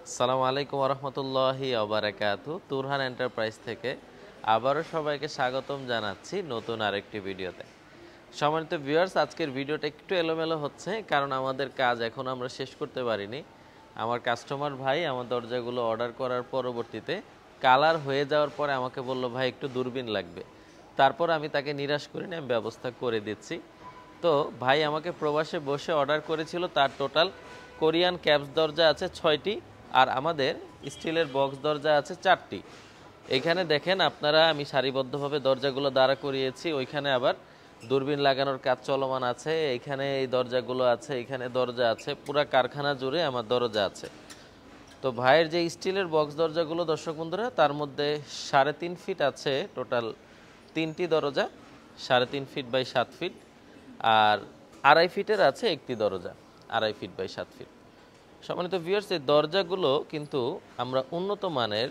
আসসালামু আলাইকুম রহমতুল্লাহি ওবারাকাতু। তুরহান এন্টারপ্রাইজ থেকে আবারও সবাইকে স্বাগতম জানাচ্ছি নতুন আরেকটি ভিডিওতে। সম্মানিত ভিউয়ার্স, আজকের ভিডিওটা একটু এলোমেলো হচ্ছে কারণ আমাদের কাজ এখন আমরা শেষ করতে পারিনি। আমার কাস্টমার ভাই আমার দরজাগুলো অর্ডার করার পরবর্তীতে কালার হয়ে যাওয়ার পরে আমাকে বলল, ভাই একটু দূরবীন লাগবে। তারপর আমি তাকে নিরাশ করিনি, আমি ব্যবস্থা করে দিচ্ছি। তো ভাই আমাকে প্রবাসে বসে অর্ডার করেছিল, তার টোটাল কোরিয়ান ক্যাপস দরজা আছে 6টি, আর আমাদের স্টিলের বক্স দরজা আছে 4টি। এখানে দেখেন আপনারা, আমি সারিবদ্ধভাবে দরজাগুলো দাঁড়া করিয়েছি। ওইখানে আবার দূরবীন লাগানোর কাজ চলমান আছে। এখানে এই দরজাগুলো আছে, এখানে দরজা আছে, পুরা কারখানা জুড়ে আমার দরজা আছে। তো ভাইয়ের যে স্টিলের বক্স দরজাগুলো দর্শক বন্ধুরা, তার মধ্যে 3.5 ফিট আছে টোটাল 3টি দরজা, 3.5 ফিট বাই 7 ফিট, আর 2.5 ফিটের আছে একটি দরজা, 2.5 ফিট বাই 7 ফিট। সম্মানিত ভিউয়ার্স, এই দরজাগুলো কিন্তু আমরা উন্নত মানের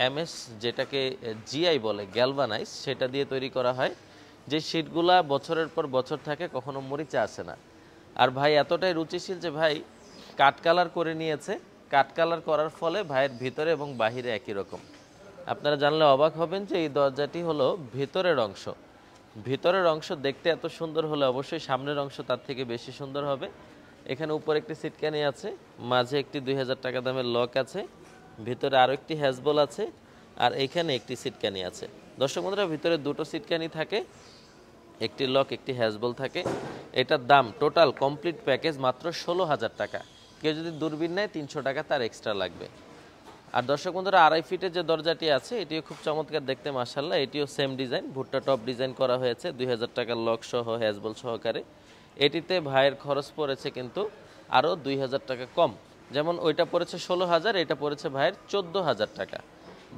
এমএস, যেটাকে জিআই বলে, গ্যালভানাইজ, সেটা দিয়ে তৈরি করা হয়। যে শীটগুলা বছরের পর বছর থাকে, কখনো মরিচা আসে না। আর ভাই এতটাই রুচিশীল যে ভাই কাট কালার করে নিয়েছে। কাট কালার করার ফলে ভাইয়ের ভিতরে এবং বাহিরে একই রকম। আপনারা জানলে অবাক হবেন যে এই দরজাটি হলো ভিতরের অংশ। ভিতরের অংশ দেখতে এত সুন্দর হলে অবশ্যই সামনের অংশ তার থেকে বেশি সুন্দর হবে। এখানে উপরে একটি সিটকানি আছে, মাঝে একটি 2000 টাকা দামের লক আছে, ভিতরে আরও একটি হ্যাজবল আছে, আর এখানে একটি সিটকানি আছে। দর্শক বন্ধুরা, ভিতরে দুটো সিটকানি থাকে, একটি লক একটি হ্যাজবল থাকে। এটার দাম টোটাল কমপ্লিট প্যাকেজ মাত্র 16,000 টাকা। কেউ যদি দূরবীন নেয় 300 টাকা তার এক্সট্রা লাগবে। আর দর্শক বন্ধুরা, 2.5 ফিটের যে দরজাটি আছে এটিও খুব চমৎকার দেখতে মাশাআল্লাহ। এটিও সেম ডিজাইন, ভুট্টা টপ ডিজাইন করা হয়েছে 2000 টাকার লক সহ হ্যাজবল সহকারে। এটিতে ভাইয়ের খরচ পড়েছে কিন্তু আরও 2000 টাকা কম। যেমন ওইটা পড়েছে 16,000, এটা পড়েছে ভাইয়ের 14,000 টাকা।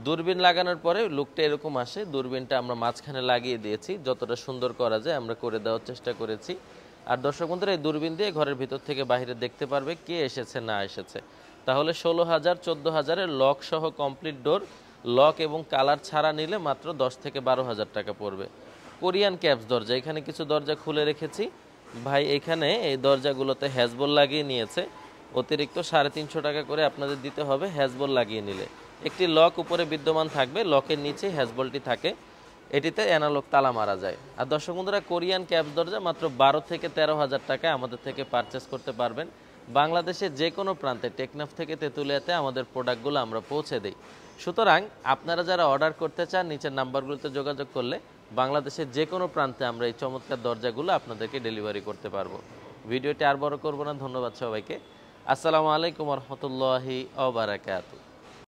দূরবীন লাগানোর পরে লুকটা এরকম আসে। দূরবীনটা আমরা মাঝখানে লাগিয়ে দিয়েছি, যতটা সুন্দর করা যায় আমরা করে দেওয়ার চেষ্টা করেছি। আর দর্শক বন্ধুরা, এই দূরবীন দিয়ে ঘরের ভিতর থেকে বাইরে দেখতে পারবে কে এসেছে না এসেছে। তাহলে 16,000 14,000-এর লক সহ কমপ্লিট ডোর, লক এবং কালার ছাড়া নিলে মাত্র 10 থেকে 12,000 টাকা পড়বে। কোরিয়ান ক্যাপস দরজা, এখানে কিছু দরজা খুলে রেখেছি। ভাই এখানে এই দরজাগুলোতে হ্যাজবল লাগিয়ে নিয়েছে, অতিরিক্ত 350 টাকা করে আপনাদের দিতে হবে হ্যাজবল লাগিয়ে নিলে। একটি লক উপরে বিদ্যমান থাকবে, লকের নিচে হ্যাজবলটি থাকে। এটিতে অ্যানালগ তালা মারা যায়। আর দর্শক বন্ধুরা, কোরিয়ান ক্যাপস দরজা মাত্র 12 থেকে 13,000 টাকায় আমাদের থেকে পারচেস করতে পারবেন। বাংলাদেশের যে কোনো প্রান্তে, টেকনাফ থেকে তেঁতুলিয়াতে আমাদের প্রোডাক্টগুলো আমরা পৌঁছে দিই। সুতরাং আপনারা যারা অর্ডার করতে চান, নিচের নাম্বারগুলোতে যোগাযোগ করলে বাংলাদেশের যে কোনো প্রান্তে আমরা এই চমৎকার দরজাগুলো আপনাদেরকে ডেলিভারি করতে পারবো। ভিডিওটি আর বড় করবো না, ধন্যবাদ সবাইকে। আসসালামু আলাইকুম রহমতুল্লাহি ওয়া বারাকাতুহু।